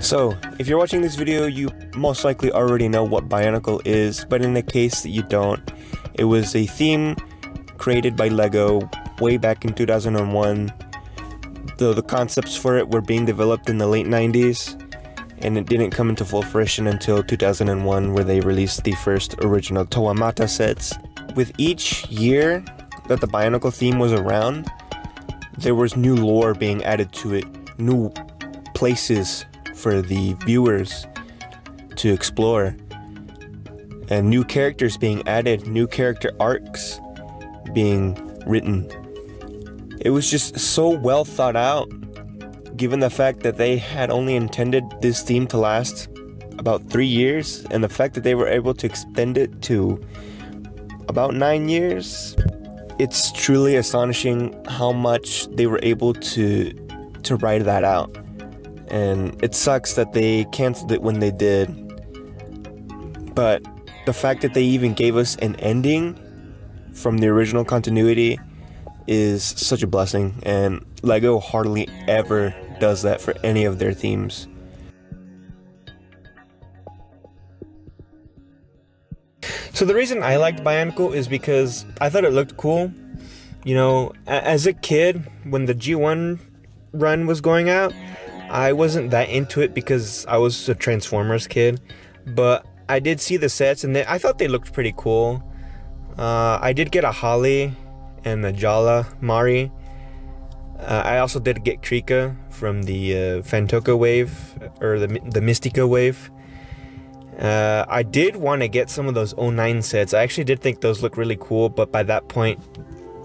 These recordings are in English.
So, if you're watching this video, you most likely already know what Bionicle is, but in the case that you don't, it was a theme created by LEGO way back in 2001, though the concepts for it were being developed in the late 90s, and it didn't come into full fruition until 2001, where they released the first original Toamata sets. With each year that the Bionicle theme was around, there was new lore being added to it, new places for the viewers to explore, and new characters being added, new character arcs being written. It was just so well thought out, given the fact that they had only intended this theme to last about 3 years, and the fact that they were able to extend it to about 9 years. It's truly astonishing how much they were able to write that out. And it sucks that they canceled it when they did. But the fact that they even gave us an ending from the original continuity is such a blessing, and LEGO hardly ever does that for any of their themes. So the reason I liked Bionicle is because I thought it looked cool. You know, as a kid, when the G1 run was going out, I wasn't that into it because I was a Transformers kid, but I did see the sets and I thought they looked pretty cool. I did get a Holly and a Jala Mari. I also did get Krika from the Fantoka wave, or the Mystica wave. I did want to get some of those 09 sets. I actually did think those looked really cool, but by that point,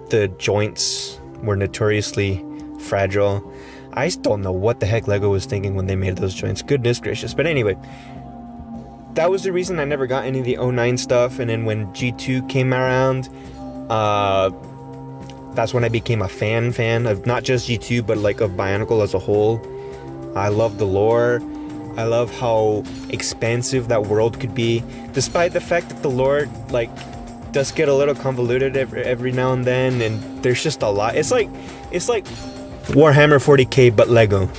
the joints were notoriously fragile. I still don't know what the heck LEGO was thinking when they made those joints. Goodness gracious. But anyway, that was the reason I never got any of the 09 stuff. And then when G2 came around, that's when I became a fan of not just G2, but like of Bionicle as a whole. I love the lore. I love how expansive that world could be, despite the fact that the lore does get a little convoluted every now and then, and there's just a lot. It's like Warhammer 40k but LEGO.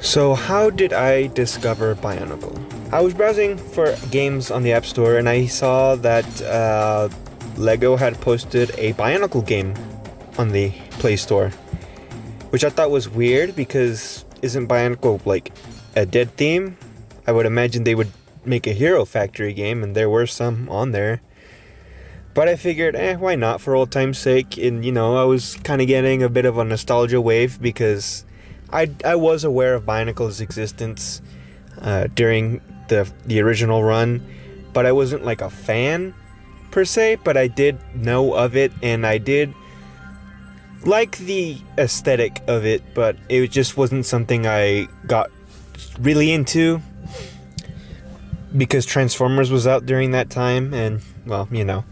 So how did I discover Bionicle? I was browsing for games on the App Store, and I saw that LEGO had posted a Bionicle game on the Play Store, which I thought was weird because isn't Bionicle like a dead theme? I would imagine they would make a Hero Factory game, and there were some on there. But I figured, why not, for old time's sake? And you know, I was kind of getting a bit of a nostalgia wave because I was aware of Bionicle's existence during the original run, but I wasn't like a fan per se, but I did know of it, and I did like the aesthetic of it, but it just wasn't something I got really into because Transformers was out during that time, and well, you know,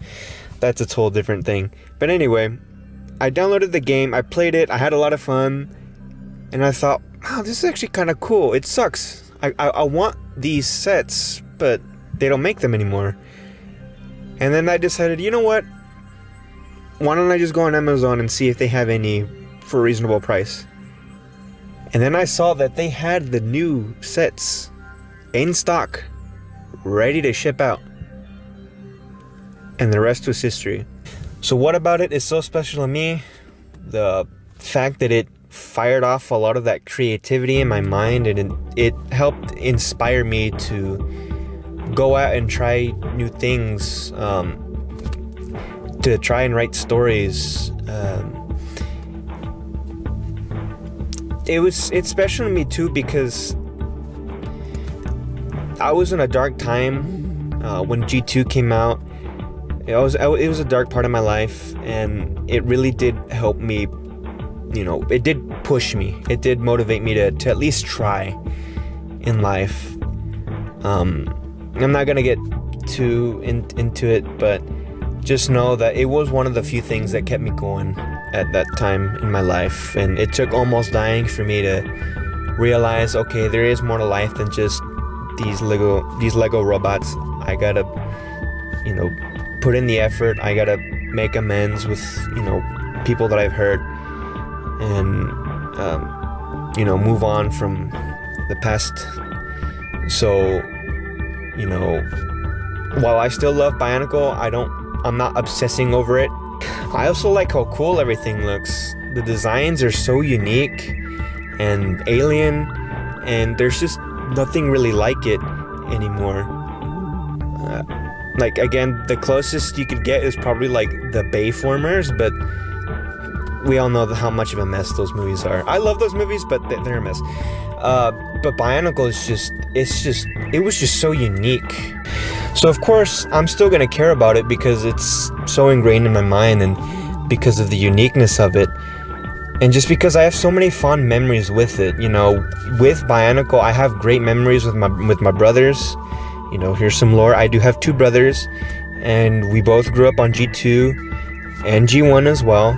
that's a whole different thing. But anyway, I downloaded the game, I played it, I had a lot of fun, and I thought, wow, this is actually kind of cool. It sucks. I want these sets, but they don't make them anymore. And then I decided, you know what? Why don't I just go on Amazon and see if they have any for a reasonable price? And then I saw that they had the new sets in stock, ready to ship out. And the rest was history. So what about it is so special to me? The fact that it fired off a lot of that creativity in my mind, and it helped inspire me to go out and try new things, to try and write stories. It's special to me too because I was in a dark time when G2 came out. It was a dark part of my life, and it really did help me. You know, it did push me. It did motivate me to at least try in life. I'm not gonna get too into it, but just know that it was one of the few things that kept me going at that time in my life. And it took almost dying for me to realize, okay, there is more to life than just these Lego robots. I gotta, you know, put in the effort. I gotta make amends with, you know, people that I've hurt. And move on from the past. So, while I still love Bionicle, I'm not obsessing over it. I also like how cool everything looks. The designs are so unique and alien, and there's just nothing really like it anymore. Again, the closest you could get is probably like the Bayformers, but we all know how much of a mess those movies are. I love those movies, but they're a mess. But Bionicle it was just so unique. So of course, I'm still gonna care about it because it's so ingrained in my mind and because of the uniqueness of it. And just because I have so many fond memories with it, with Bionicle, I have great memories with my brothers. Here's some lore. I do have 2 brothers, and we both grew up on G2 and G1 as well.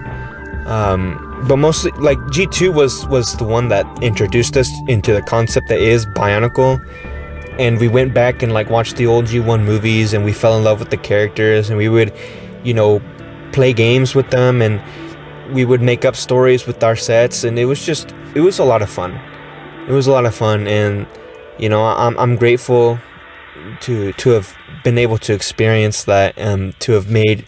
But mostly, G2 was the one that introduced us into the concept that is Bionicle. And we went back and watched the old G1 movies, and we fell in love with the characters, and we would, play games with them, and we would make up stories with our sets, and it was a lot of fun. It was a lot of fun, and I'm grateful to have been able to experience that, to have made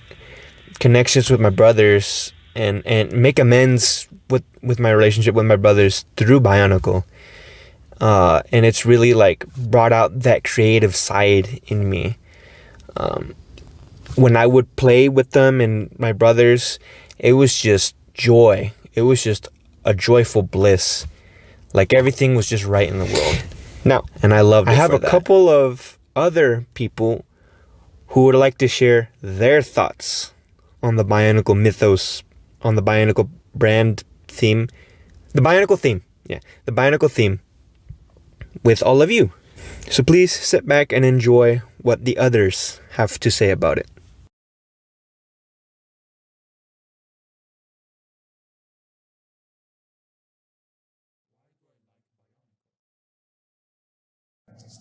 connections with my brothers and make amends with my relationship with my brothers through Bionicle. And it's really brought out that creative side in me. When I would play with them and my brothers, it was just joy. It was just a joyful bliss. Everything was just right in the world. Now, and I love. I have a couple of other people who would like to share their thoughts on the Bionicle mythos, on the Bionicle brand theme, the Bionicle theme, with all of you. So please sit back and enjoy what the others have to say about it.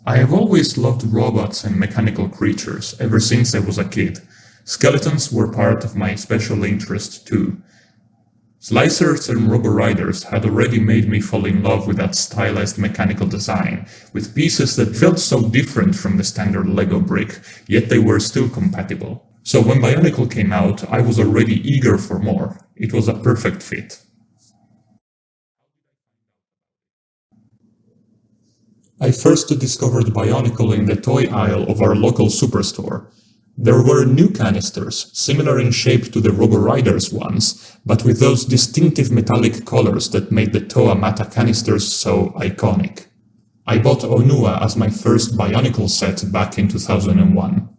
I have always loved robots and mechanical creatures ever since I was a kid. Skeletons were part of my special interest too. Slicers and Robo-Riders had already made me fall in love with that stylized mechanical design, with pieces that felt so different from the standard Lego brick, yet they were still compatible. So when Bionicle came out, I was already eager for more. It was a perfect fit. I first discovered Bionicle in the toy aisle of our local superstore. There were new canisters, similar in shape to the Robo-Riders ones, but with those distinctive metallic colors that made the Toa Mata canisters so iconic. I bought Nuva as my first Bionicle set back in 2001.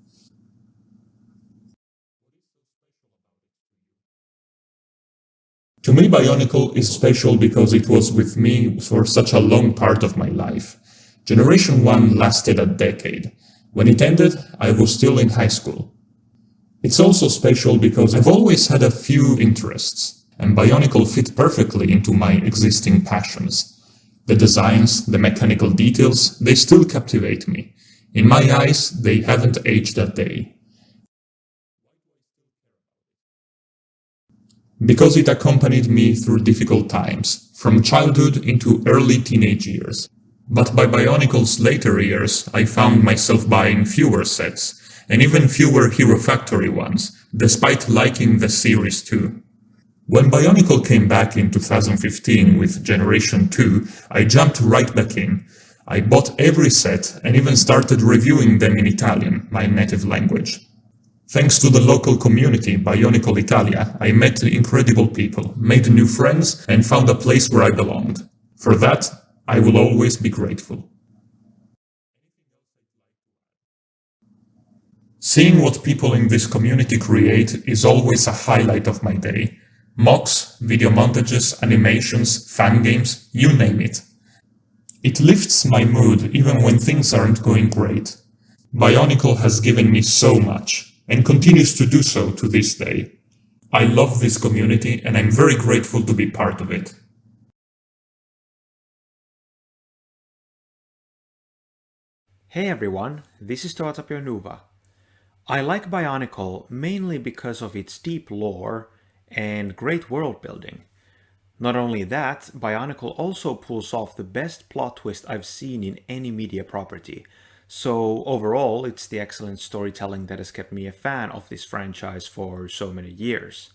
To me, Bionicle is special because it was with me for such a long part of my life. Generation 1 lasted a decade. When it ended, I was still in high school. It's also special because I've always had a few interests, and Bionicle fit perfectly into my existing passions. The designs, the mechanical details, they still captivate me. In my eyes, they haven't aged a day. Because it accompanied me through difficult times, from childhood into early teenage years. But by Bionicle's later years, I found myself buying fewer sets, and even fewer Hero Factory ones, despite liking the series too. When Bionicle came back in 2015 with Generation 2, I jumped right back in. I bought every set and even started reviewing them in Italian, my native language. Thanks to the local community, Bionicle Italia, I met incredible people, made new friends, and found a place where I belonged. For that, I will always be grateful. Seeing what people in this community create is always a highlight of my day. Mocks, video montages, animations, fan games, you name it. It lifts my mood even when things aren't going great. Bionicle has given me so much, and continues to do so to this day. I love this community and I'm very grateful to be part of it. Hey everyone, this is Toatapio Nuva. I like Bionicle mainly because of its deep lore and great world building. Not only that, Bionicle also pulls off the best plot twist I've seen in any media property. So overall, it's the excellent storytelling that has kept me a fan of this franchise for so many years.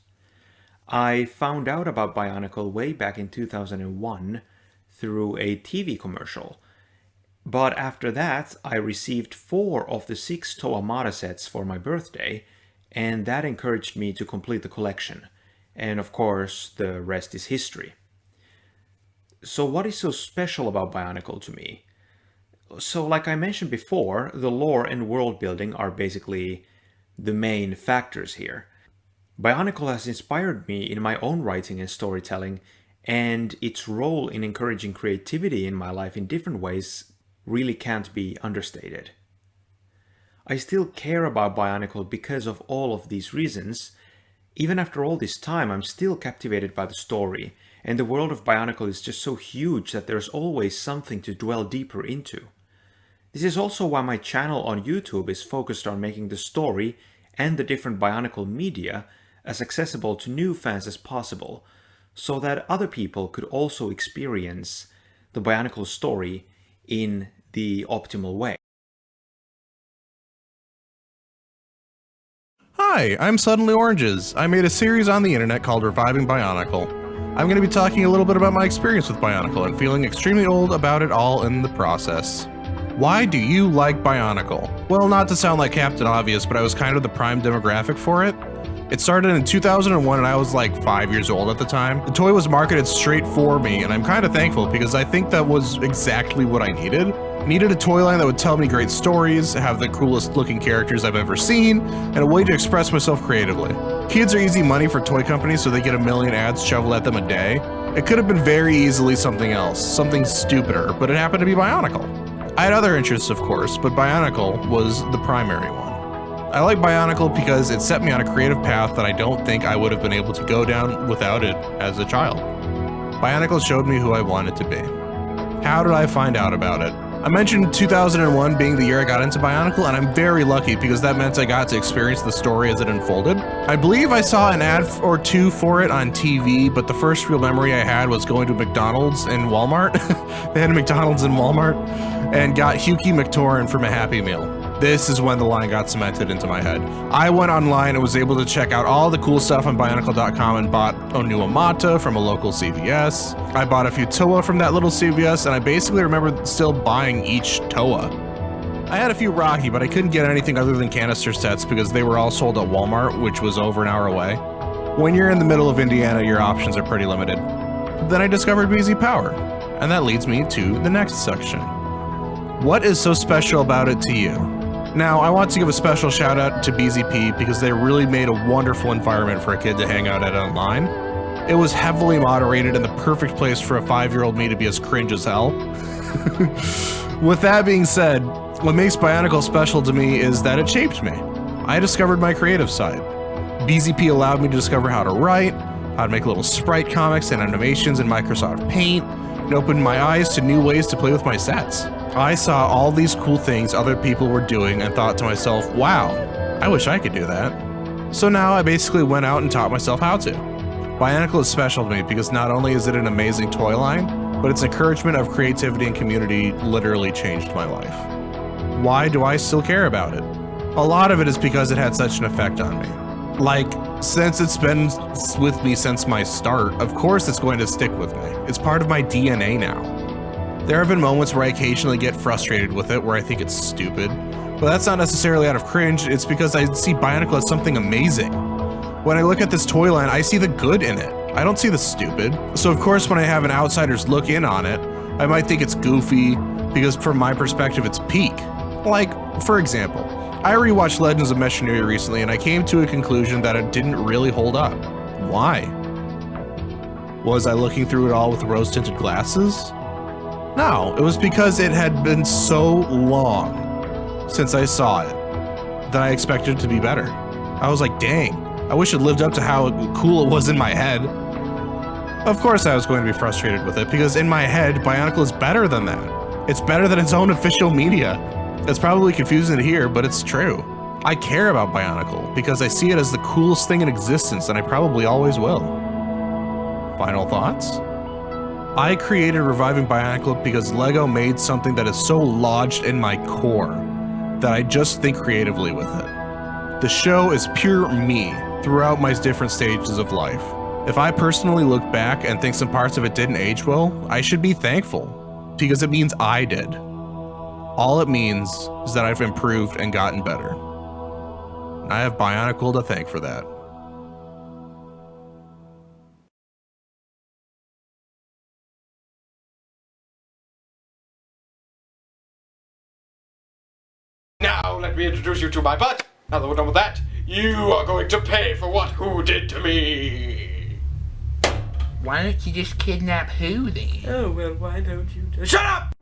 I found out about Bionicle way back in 2001 through a TV commercial. But after that, I received 4 of the 6 Toamata sets for my birthday, and that encouraged me to complete the collection. And of course, the rest is history. So what is so special about Bionicle to me? So like I mentioned before, the lore and world building are basically the main factors here. Bionicle has inspired me in my own writing and storytelling, and its role in encouraging creativity in my life in different ways really can't be understated. I still care about Bionicle because of all of these reasons. Even after all this time, I'm still captivated by the story, and the world of Bionicle is just so huge that there's always something to dwell deeper into. This is also why my channel on YouTube is focused on making the story and the different Bionicle media as accessible to new fans as possible, so that other people could also experience the Bionicle story in the optimal way. Hi, I'm SuddenlyOranges. I made a series on the internet called Reviving Bionicle. I'm going to be talking a little bit about my experience with Bionicle and feeling extremely old about it all in the process. Why do you like Bionicle? Well, not to sound like Captain Obvious, but I was kind of the prime demographic for it. It started in 2001 and I was like 5 years old at the time. The toy was marketed straight for me, and I'm kind of thankful because I think that was exactly what I needed. I needed a toy line that would tell me great stories, have the coolest looking characters I've ever seen, and a way to express myself creatively. Kids are easy money for toy companies, so they get a million ads shoveled at them a day. It could have been very easily something else, something stupider, but it happened to be Bionicle. I had other interests, of course, but Bionicle was the primary one. I like Bionicle because it set me on a creative path that I don't think I would have been able to go down without it as a child. Bionicle showed me who I wanted to be. How did I find out about it? I mentioned 2001 being the year I got into Bionicle, and I'm very lucky because that meant I got to experience the story as it unfolded. I believe I saw an ad or two for it on TV, but the first real memory I had was going to McDonald's and Walmart. They had a McDonald's and Walmart, and got Hughie McTorin from a Happy Meal. This is when the line got cemented into my head. I went online and was able to check out all the cool stuff on Bionicle.com and bought a Nuva Mata from a local CVS. I bought a few Toa from that little CVS, and I basically remember still buying each Toa. I had a few Rocky, but I couldn't get anything other than canister sets because they were all sold at Walmart, which was over an hour away. When you're in the middle of Indiana, your options are pretty limited. Then I discovered BZ Power, and that leads me to the next section. What is so special about it to you? Now, I want to give a special shout out to BZP because they really made a wonderful environment for a kid to hang out at online. It was heavily moderated and the perfect place for a 5-year-old me to be as cringe as hell. With that being said, what makes Bionicle special to me is that it shaped me. I discovered my creative side. BZP allowed me to discover how to write, how to make little sprite comics and animations in Microsoft Paint, and opened my eyes to new ways to play with my sets. I saw all these cool things other people were doing and thought to myself, wow, I wish I could do that. So now I basically went out and taught myself how to. Bionicle is special to me because not only is it an amazing toy line, but its encouragement of creativity and community literally changed my life. Why do I still care about it? A lot of it is because it had such an effect on me. Like, since it's been with me since my start, of course it's going to stick with me. It's part of my DNA now. There have been moments where I occasionally get frustrated with it, where I think it's stupid, but that's not necessarily out of cringe, it's because I see Bionicle as something amazing. When I look at this toy line, I see the good in it. I don't see the stupid. So of course when I have an outsider's look in on it, I might think it's goofy, because from my perspective it's peak. Like, for example, I rewatched Legends of Machinery recently and I came to a conclusion that it didn't really hold up. Why? Was I looking through it all with rose-tinted glasses? No, it was because it had been so long since I saw it that I expected it to be better. I was like, dang, I wish it lived up to how cool it was in my head. Of course I was going to be frustrated with it because in my head, Bionicle is better than that. It's better than its own official media. It's probably confusing to hear, but it's true. I care about Bionicle because I see it as the coolest thing in existence and I probably always will. Final thoughts? I created Reviving Bionicle because LEGO made something that is so lodged in my core that I just think creatively with it. The show is pure me throughout my different stages of life. If I personally look back and think some parts of it didn't age well, I should be thankful, because it means I did. All it means is that I've improved and gotten better. I have Bionicle to thank for that. Now let me introduce you to my butt. Now that we're done with that, you are going to pay for what Who did to me. Why don't you just kidnap Who then? Oh, well, why don't you just... Shut up!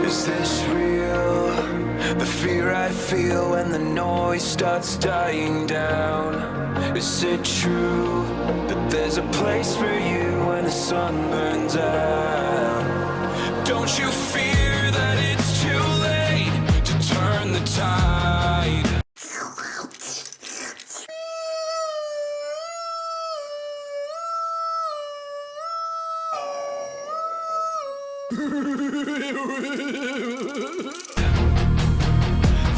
Is this real? The fear I feel when the noise starts dying down. Is it true that there's a place for you when the sun burns out? Don't you fear that it's too late to turn the tide?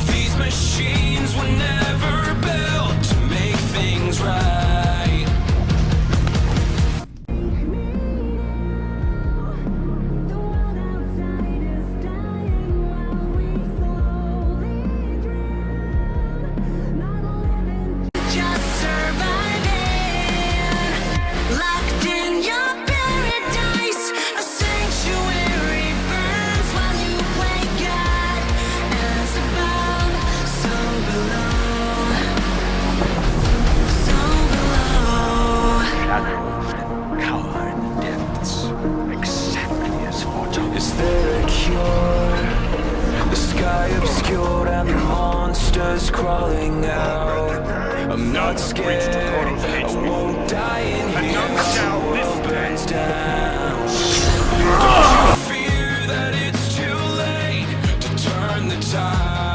These machines were never built to make things right. The world outside is dying while we slowly drown. Not living, just surviving. Locked in your paradise, a sanctuary burns while you play God. As above, so below, so below. Shadows cower in the depths, exactly as foretold. Is there a cure? The sky obscured and the monsters crawling out. I'm not scared, I won't die in here while the world burns down. Don't you fear that it's too late to turn the tide?